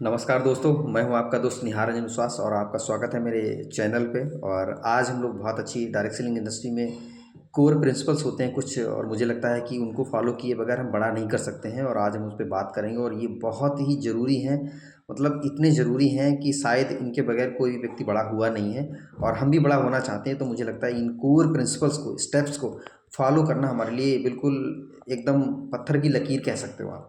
नमस्कार दोस्तों, मैं हूं आपका दोस्त निहार रंजन विश्वास और आपका स्वागत है मेरे चैनल पे। और आज हम लोग बहुत अच्छी डायरेक्ट सेलिंग इंडस्ट्री में कोर प्रिंसिपल्स होते हैं कुछ, और मुझे लगता है कि उनको फॉलो किए बगैर हम बड़ा नहीं कर सकते हैं। और आज हम उस पर बात करेंगे और ये बहुत ही ज़रूरी हैं, मतलब इतने ज़रूरी हैं कि शायद इनके बगैर कोई भी व्यक्ति बड़ा हुआ नहीं है। और हम भी बड़ा होना चाहते हैं, तो मुझे लगता है इन कोर प्रिंसिपल्स को, स्टेप्स को फॉलो करना हमारे लिए बिल्कुल एकदम पत्थर की लकीर कह सकते हो आप।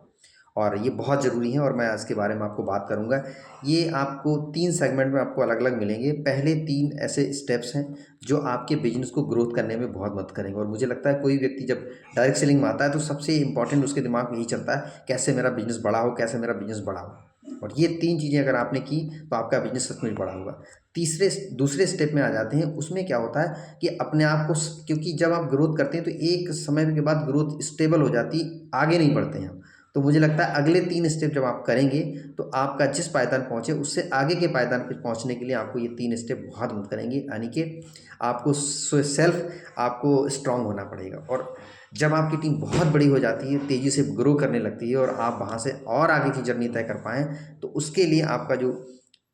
और ये बहुत ज़रूरी है और मैं इसके बारे में आपको बात करूँगा। ये आपको 3 सेगमेंट में आपको अलग-अलग मिलेंगे। पहले 3 ऐसे स्टेप्स हैं जो आपके बिज़नेस को ग्रोथ करने में बहुत मदद करेंगे। और मुझे लगता है कोई व्यक्ति जब डायरेक्ट सेलिंग में आता है तो सबसे इम्पोर्टेंट उसके दिमाग में यही चलता है, कैसे मेरा बिज़नेस बड़ा हो, कैसे मेरा बिज़नेस बड़ा हो। और ये 3 चीज़ें अगर आपने की तो आपका बिज़नेस सच में बड़ा होगा। दूसरे स्टेप में आ जाते हैं, उसमें क्या होता है कि अपने आप को क्योंकि जब आप ग्रोथ करते हैं तो एक समय के बाद ग्रोथ स्टेबल हो जाती है, आगे नहीं बढ़ते हैं हम। तो मुझे लगता है अगले 3 स्टेप जब आप करेंगे तो आपका जिस पायदान पहुँचे उससे आगे के पायदान पे पहुँचने के लिए आपको ये 3 स्टेप बहुत मदद करेंगे। यानी कि आपको सेल्फ आपको स्ट्रांग होना पड़ेगा। और जब आपकी टीम बहुत बड़ी हो जाती है, तेज़ी से ग्रो करने लगती है और आप वहाँ से और आगे की जर्नी तय कर पाएँ, तो उसके लिए आपका जो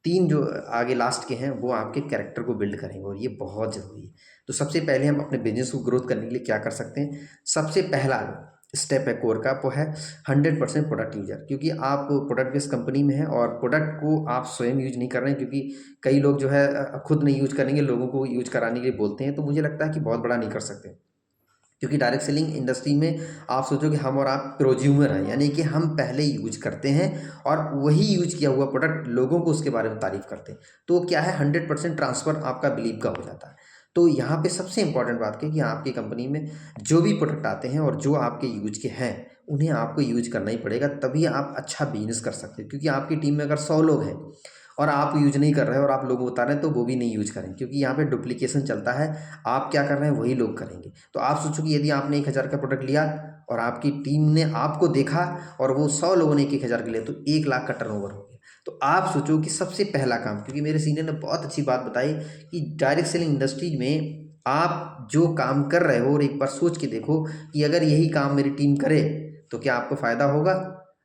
3 जो आगे लास्ट के हैं वो आपके कैरेक्टर को बिल्ड करेंगे और ये बहुत ज़रूरी है। तो सबसे पहले हम अपने बिज़नेस को ग्रोथ करने के लिए क्या कर सकते हैं? सबसे पहला स्टेप है कोर का, वो है 100% प्रोडक्ट यूज़र। क्योंकि आप प्रोडक्ट बेस्ड कंपनी में हैं और प्रोडक्ट को आप स्वयं यूज़ नहीं कर रहे हैं, क्योंकि कई लोग जो है खुद नहीं यूज़ करेंगे, लोगों को यूज़ कराने के लिए बोलते हैं। तो मुझे लगता है कि बहुत बड़ा नहीं कर सकते, क्योंकि डायरेक्ट सेलिंग इंडस्ट्री में आप सोचो कि हम और आप प्रोज्यूमर हैं, यानी कि हम पहले यूज करते हैं और वही यूज किया हुआ प्रोडक्ट लोगों को उसके बारे में तारीफ करते हैं। तो क्या है, 100% ट्रांसफ़र आपका बिलीव का हो जाता है। तो यहाँ पे सबसे इंपॉर्टेंट बात है कि आपकी कंपनी में जो भी प्रोडक्ट आते हैं और जो आपके यूज के हैं उन्हें आपको यूज करना ही पड़ेगा, तभी आप अच्छा बिजनेस कर सकते हैं। क्योंकि आपकी टीम में अगर 100 लोग हैं और आप यूज नहीं कर रहे हैं और आप लोगों को बता रहे हैं, तो वो भी नहीं यूज करें, क्योंकि यहाँ पे डुप्लीकेशन चलता है। आप क्या कर रहे हैं वही लोग करेंगे। तो आप सोचो कि यदि आपने 1000 का प्रोडक्ट लिया और आपकी टीम ने आपको देखा और वो 100 लोगों ने 1000 के लिए, तो 1 लाख का टर्नओवर हो गया। तो आप सोचो कि सबसे पहला काम, क्योंकि मेरे सीनियर ने बहुत अच्छी बात बताई कि डायरेक्ट सेलिंग इंडस्ट्री में आप जो काम कर रहे हो और एक बार सोच के देखो कि अगर यही काम मेरी टीम करे तो क्या आपको फ़ायदा होगा।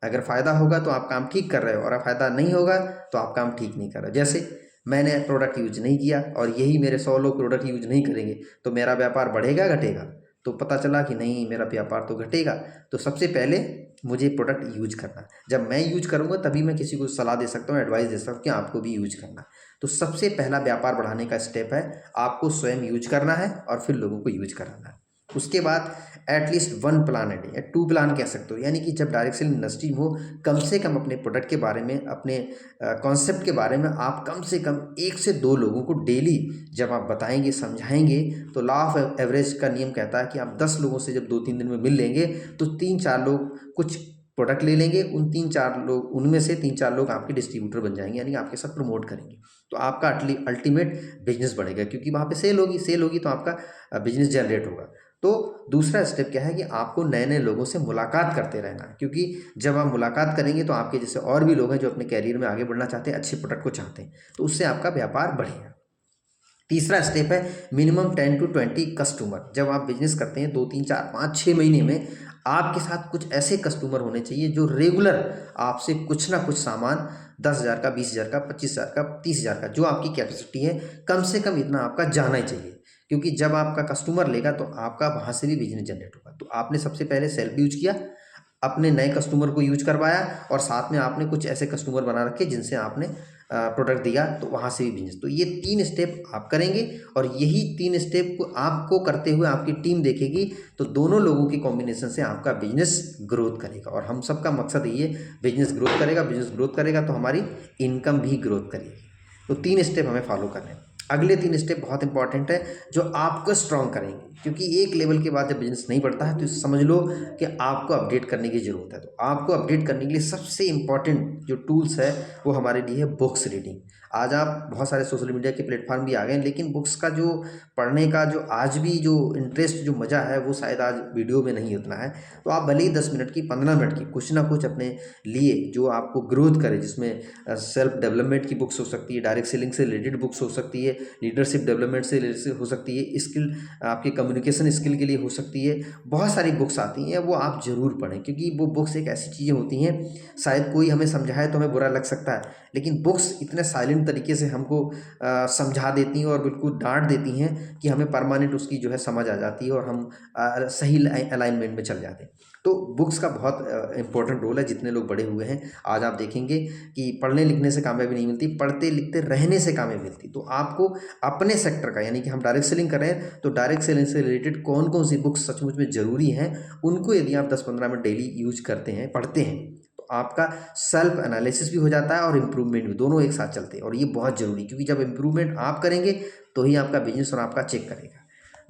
अगर फ़ायदा होगा तो आप काम ठीक कर रहे हो, और अगर फ़ायदा नहीं होगा तो आप काम ठीक नहीं कर रहे हो। जैसे मैंने प्रोडक्ट यूज नहीं किया और यही मेरे 100 लोग प्रोडक्ट यूज नहीं करेंगे, तो मेरा व्यापार बढ़ेगा घटेगा? तो पता चला कि नहीं, मेरा व्यापार तो घटेगा। तो सबसे पहले मुझे प्रोडक्ट यूज करना है। जब मैं यूज करूँगा तभी मैं किसी को सलाह दे सकता हूँ, एडवाइस दे सकता हूँ कि आपको भी यूज करना है। तो सबसे पहला व्यापार बढ़ाने का स्टेप है, आपको स्वयं यूज करना है और फिर लोगों को यूज कराना है। उसके बाद एटलीस्ट 1 प्लान है या 2 प्लान कह सकते हो, यानी कि जब डायरेक्ट सेलिंग इंडस्ट्री हो, कम से कम अपने प्रोडक्ट के बारे में, अपने कॉन्सेप्ट के बारे में आप कम से कम 1 से 2 लोगों को डेली जब आप बताएंगे, समझाएंगे, तो लॉ ऑफ एवरेज का नियम कहता है कि आप 10 लोगों से जब 2-3 दिन में मिल लेंगे तो 3-4 लोग कुछ प्रोडक्ट ले लेंगे। उन 3-4 लोग, उनमें से 3-4 लोग आपके डिस्ट्रीब्यूटर बन जाएंगे, यानी आपके साथ प्रमोट करेंगे। तो आपका अल्टीमेट बिजनेस बढ़ेगा, क्योंकि वहाँ पे सेल होगी तो आपका बिजनेस जनरेट होगा। तो दूसरा स्टेप क्या है कि आपको नए नए लोगों से मुलाकात करते रहना है, क्योंकि जब आप मुलाकात करेंगे तो आपके जैसे और भी लोग हैं जो अपने कैरियर में आगे बढ़ना चाहते हैं, अच्छे प्रोडक्ट को चाहते हैं, तो उससे आपका व्यापार बढ़ेगा। तीसरा स्टेप है मिनिमम 10 to 20 कस्टमर। जब आप बिजनेस करते हैं 2 3 4 5 6 महीने में आपके साथ कुछ ऐसे कस्टमर होने चाहिए जो रेगुलर आपसे कुछ ना कुछ सामान, 10,000 का, 20,000 का, 25,000 का, 30,000 का, जो आपकी कैपेसिटी है, कम से कम इतना आपका जाना ही चाहिए। क्योंकि जब आपका कस्टमर लेगा तो आपका वहाँ से भी बिजनेस जनरेट होगा। तो आपने सबसे पहले सेल्फ यूज किया, अपने नए कस्टमर को यूज करवाया और साथ में आपने कुछ ऐसे कस्टमर बना रखे जिनसे आपने प्रोडक्ट दिया, तो वहाँ से भी बिजनेस। तो ये 3 स्टेप आप करेंगे और यही 3 स्टेप को आपको करते हुए आपकी टीम देखेगी, तो दोनों लोगों के कॉम्बिनेशन से आपका बिजनेस ग्रोथ करेगा। और हम सबका मकसद यही है, बिजनेस ग्रोथ करेगा तो हमारी इनकम भी ग्रोथ करेगी। तो 3 स्टेप हमें फॉलो करने हैं। अगले 3 स्टेप बहुत इंपॉर्टेंट है जो आपको स्ट्रॉन्ग करेंगे, क्योंकि एक लेवल के बाद जब बिजनेस नहीं बढ़ता है तो समझ लो कि आपको अपडेट करने की ज़रूरत है। तो आपको अपडेट करने के लिए सबसे इंपॉर्टेंट जो टूल्स है वो हमारे लिए है बुक्स रीडिंग। आज आप बहुत सारे सोशल मीडिया के प्लेटफॉर्म भी आ गए हैं, लेकिन बुक्स का जो पढ़ने का जो आज भी जो इंटरेस्ट जो मज़ा है वो शायद आज वीडियो में नहीं उतना है। तो आप भले ही 10 मिनट की 15 मिनट की कुछ ना कुछ अपने लिए जो आपको ग्रोथ करे, जिसमें सेल्फ डेवलपमेंट की बुक्स हो सकती है, डायरेक्ट सेलिंग से रिलेटेड बुक्स हो सकती है, लीडरशिप डेवलपमेंट से रिलेटेड हो सकती है, स्किल आपके कम्युनिकेशन स्किल के लिए हो सकती है। बहुत सारी बुक्स आती हैं, वो आप ज़रूर पढ़ें, क्योंकि वो बुक्स एक ऐसी चीज़ें होती हैं, शायद कोई हमें समझाए तो हमें बुरा लग सकता है, लेकिन बुक्स इतने साइलेंट तरीके से हमको समझा देती हैं और बिल्कुल डांट देती हैं कि हमें परमानेंट उसकी जो है समझ आ जाती है और हम सही अलाइनमेंट में चल जाते हैं। तो बुक्स का बहुत इंपॉर्टेंट रोल है। जितने लोग बड़े हुए हैं, आज आप देखेंगे कि पढ़ने लिखने से कामयाबी नहीं मिलती, पढ़ते लिखते रहने से कामयाबी मिलती। तो आपको अपने सेक्टर का, यानी कि हम डायरेक्ट सेलिंग कर रहे हैं, तो डायरेक्ट सेलिंग से रिलेटेड कौन कौन सी बुक्स सचमुच में ज़रूरी हैं, उनको यदि आप 10-15 मिनट डेली यूज करते हैं, पढ़ते हैं, तो आपका सेल्फ एनालिसिस भी हो जाता है और इम्प्रूवमेंट भी, दोनों एक साथ चलते हैं। और ये बहुत ज़रूरी, क्योंकि जब इम्प्रूवमेंट आप करेंगे तो ही आपका बिजनेस और आपका चेक करेगा।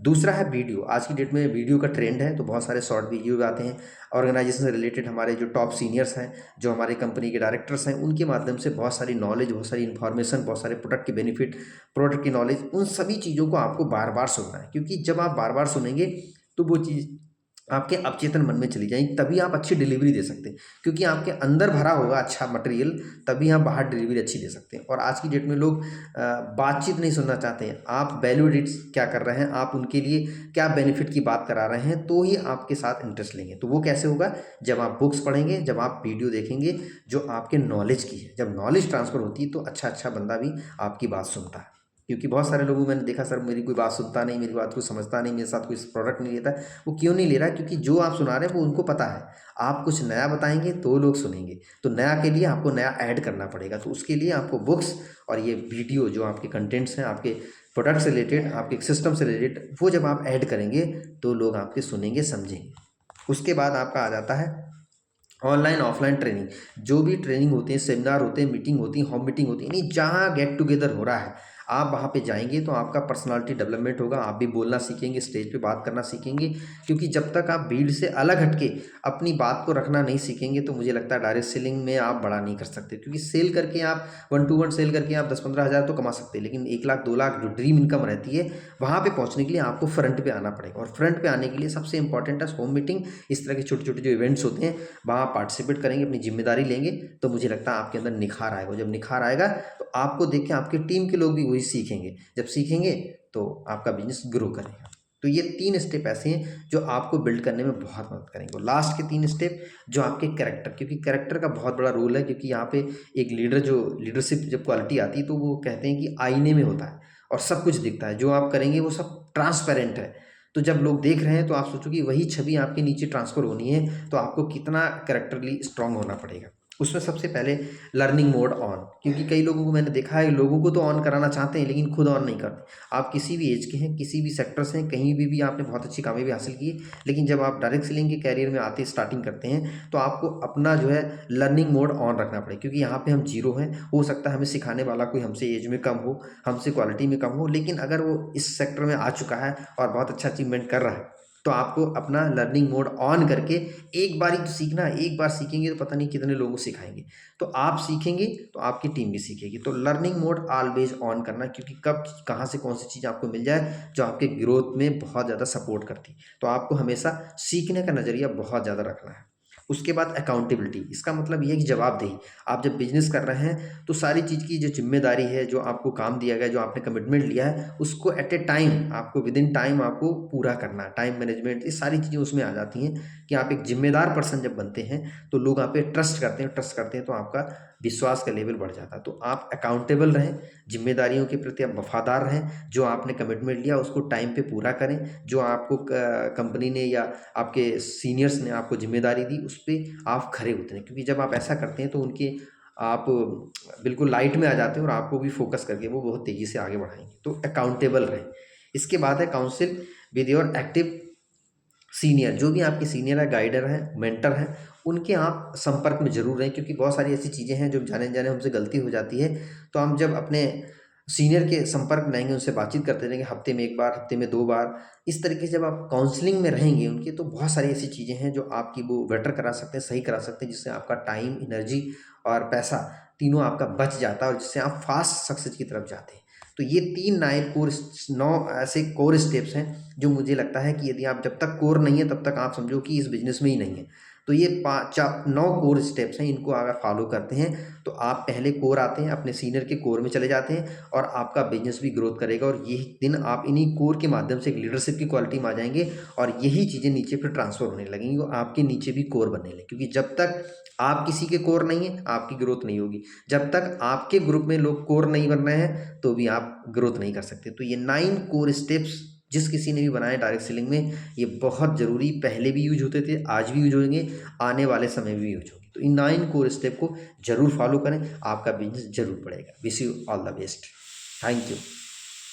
दूसरा है वीडियो। आज की डेट में वीडियो का ट्रेंड है, तो बहुत सारे शॉर्ट वीडियो भी आते हैं। ऑर्गेनाइजेशन से रिलेटेड हमारे जो टॉप सीनियर्स हैं, जो हमारे कंपनी के डायरेक्टर्स हैं, उनके माध्यम से बहुत सारी नॉलेज, बहुत सारी इन्फॉर्मेशन, बहुत सारे प्रोडक्ट के बेनिफिट, प्रोडक्ट की नॉलेज, उन सभी चीज़ों को आपको बार बार सुनना है, क्योंकि जब आप बार बार सुनेंगे तो वो चीज़ आपके अवचेतन मन में चली जाएगी, तभी आप अच्छी डिलीवरी दे सकते हैं, क्योंकि आपके अंदर भरा होगा अच्छा मटेरियल, तभी आप बाहर डिलीवरी अच्छी दे सकते हैं। और आज की डेट में लोग बातचीत नहीं सुनना चाहते हैं, आप वैल्यू एडिट्स क्या कर रहे हैं, आप उनके लिए क्या बेनिफिट की बात करा रहे हैं, तो ही आपके साथ इंटरेस्ट लेंगे। तो वो कैसे होगा? जब आप बुक्स पढ़ेंगे, जब आप वीडियो देखेंगे जो आपके नॉलेज की है। जब नॉलेज ट्रांसफ़र होती है तो अच्छा अच्छा बंदा भी आपकी बात सुनता है, क्योंकि बहुत सारे लोगों को मैंने देखा, सर मेरी कोई बात सुनता नहीं, मेरी बात को समझता नहीं, मेरे साथ कोई प्रोडक्ट नहीं लेता। वो क्यों नहीं ले रहा है? क्योंकि जो आप सुना रहे हैं वो उनको पता है। आप कुछ नया बताएंगे तो लोग सुनेंगे, तो नया के लिए आपको नया ऐड करना पड़ेगा। तो उसके लिए आपको बुक्स और ये वीडियो जो आपके कंटेंट्स हैं, आपके प्रोडक्ट से रिलेटेड, आपके सिस्टम से रिलेटेड, वो जब आप ऐड करेंगे तो लोग आपके सुनेंगे, समझेंगे। उसके बाद आपका आ जाता है ऑनलाइन ऑफलाइन ट्रेनिंग। जो भी ट्रेनिंग होती है, सेमिनार होते हैं, मीटिंग होती है, होम मीटिंग होती है, यानी जहाँ गेट टुगेदर हो रहा है, आप वहाँ पे जाएंगे तो आपका पर्सनालिटी डेवलपमेंट होगा, आप भी बोलना सीखेंगे, स्टेज पे बात करना सीखेंगे। क्योंकि जब तक आप भीड़ से अलग हटके अपनी बात को रखना नहीं सीखेंगे, तो मुझे लगता है डायरेक्ट सेलिंग में आप बड़ा नहीं कर सकते। क्योंकि सेल करके आप 1-to-1 सेल करके आप 10-15 हज़ार तो कमा सकते हैं, लेकिन 1 लाख 2 लाख जो ड्रीम इनकम रहती है, वहाँ पे पहुँचने के लिए आपको फ्रंट पे आना पड़ेगा। और फ्रंट पे आने के लिए सबसे इंपॉर्टेंट है होम मीटिंग। इस तरह के छोटे छोटे जो इवेंट्स होते हैं, वहाँ आप पार्टिसिपेट करेंगे, अपनी जिम्मेदारी लेंगे, तो मुझे लगता है आपके अंदर निखार आएगा। जब निखार आएगा तो आपको देख के आपकी टीम के लोग भी वही सीखेंगे। जब सीखेंगे तो आपका बिजनेस ग्रो करेगा। तो ये 3 स्टेप ऐसे हैं जो आपको बिल्ड करने में बहुत मदद करेंगे। और लास्ट के 3 स्टेप जो आपके कैरेक्टर, क्योंकि कैरेक्टर का बहुत बड़ा रोल है। क्योंकि यहाँ पे एक लीडर, जो लीडरशिप जब क्वालिटी आती है, तो वो कहते हैं कि आईने में होता है और सब कुछ दिखता है। जो आप करेंगे वो सब ट्रांसपेरेंट है। तो जब लोग देख रहे हैं तो आप सोचो कि वही छवि आपके नीचे ट्रांसफ़र होनी है, तो आपको कितना कैरेक्टरली स्ट्रांग होना पड़ेगा। उसमें सबसे पहले लर्निंग मोड ऑन, क्योंकि कई लोगों को मैंने देखा है, लोगों को तो ऑन कराना चाहते हैं लेकिन खुद ऑन नहीं करते। आप किसी भी एज के हैं, किसी भी सेक्टर से हैं, कहीं भी आपने बहुत अच्छी कामयाबी हासिल की है, लेकिन जब आप डायरेक्ट सेलिंग के कैरियर में आते स्टार्टिंग करते हैं, तो आपको अपना जो है लर्निंग मोड ऑन रखना पड़ेगा। क्योंकि यहाँ पे हम जीरो हैं। हो सकता है हमें सिखाने वाला कोई हमसे एज में कम हो, हमसे क्वालिटी में कम हो, लेकिन अगर वो इस सेक्टर में आ चुका है और बहुत अच्छा अचीवमेंट कर रहा है, तो आपको अपना लर्निंग मोड ऑन करके एक बार ही तो सीखना है। एक बार सीखेंगे तो पता नहीं कितने लोगों को सिखाएंगे। तो आप सीखेंगे तो आपकी टीम भी सीखेगी। तो लर्निंग मोड ऑलवेज ऑन करना, क्योंकि कब कहाँ से कौन सी चीज़ आपको मिल जाए जो आपके ग्रोथ में बहुत ज़्यादा सपोर्ट करती है। तो आपको हमेशा सीखने का नज़रिया बहुत ज़्यादा रखना है। उसके बाद अकाउंटेबिलिटी। इसका मतलब ये है कि जवाबदेही। आप जब बिजनेस कर रहे हैं तो सारी चीज़ की जो जिम्मेदारी है, जो आपको काम दिया गया, जो आपने कमिटमेंट लिया है, उसको एट ए टाइम, आपको विद इन टाइम आपको पूरा करना है। टाइम मैनेजमेंट, ये सारी चीज़ें उसमें आ जाती हैं कि आप एक जिम्मेदार पर्सन जब बनते हैं तो लोग आप पे ट्रस्ट करते हैं। ट्रस्ट करते हैं तो आपका विश्वास का लेवल बढ़ जाता है। तो आप अकाउंटेबल रहें, जिम्मेदारियों के प्रति आप वफादार रहें, जो आपने कमिटमेंट लिया उसको टाइम पे पूरा करें। जो आपको कंपनी ने या आपके सीनियर्स ने आपको जिम्मेदारी दी, उस पे आप खरे उतरें। क्योंकि जब आप ऐसा करते हैं तो उनके आप बिल्कुल लाइट में आ जाते हैं और आपको भी फोकस करके वो बहुत तेज़ी से आगे बढ़ाएंगे। तो अकाउंटेबल रहें। इसके बाद है council with your active senior. जो भी आपके सीनियर है, गाइडर हैं, मेंटर हैं, उनके आप संपर्क में ज़रूर रहें। क्योंकि बहुत सारी ऐसी चीज़ें हैं जो जाने जाने हमसे गलती हो जाती है। तो हम जब अपने सीनियर के संपर्क में रहेंगे, उनसे बातचीत करते रहेंगे, हफ्ते में 1 बार, हफ्ते में 2 बार, इस तरीके से जब आप काउंसलिंग में रहेंगे उनके, तो बहुत सारी ऐसी चीज़ें हैं जो आपकी वो बेटर करा सकते हैं, सही करा सकते हैं, जिससे आपका टाइम, एनर्जी और पैसा तीनों आपका बच जाता है और जिससे आप फास्ट सक्सेस की तरफ जाते हैं। तो ये 3 नए कोर 9 ऐसे कोर स्टेप्स हैं जो मुझे लगता है कि यदि आप जब तक कोर नहीं है तब तक आप समझो कि इस बिज़नेस में ही नहीं है। तो ये 9 कोर स्टेप्स हैं, इनको अगर फॉलो करते हैं तो आप पहले कोर आते हैं, अपने सीनियर के कोर में चले जाते हैं और आपका बिज़नेस भी ग्रोथ करेगा और यही दिन आप इन्हीं कोर के माध्यम से एक लीडरशिप की क्वालिटी में आ जाएँगे और यही चीज़ें नीचे फिर ट्रांसफ़र होने लगेंगी और आपके नीचे भी कोर बनने लगेंगे। क्योंकि जब तक आप किसी के कोर नहीं हैं, आपकी ग्रोथ नहीं होगी। जब तक आपके ग्रुप में लोग कोर नहीं बन रहे हैं, तो भी आप ग्रोथ नहीं कर सकते। तो ये 9 कोर स्टेप्स जिस किसी ने भी बनाए डायरेक्ट सेलिंग में, ये बहुत ज़रूरी पहले भी यूज़ होते थे, आज भी यूज़ होंगे, आने वाले समय में भी यूज़ होंगे। तो इन 9 कोर स्टेप को ज़रूर फॉलो करें, आपका बिज़नेस ज़रूर बढ़ेगा। Wish you all the best. Thank you.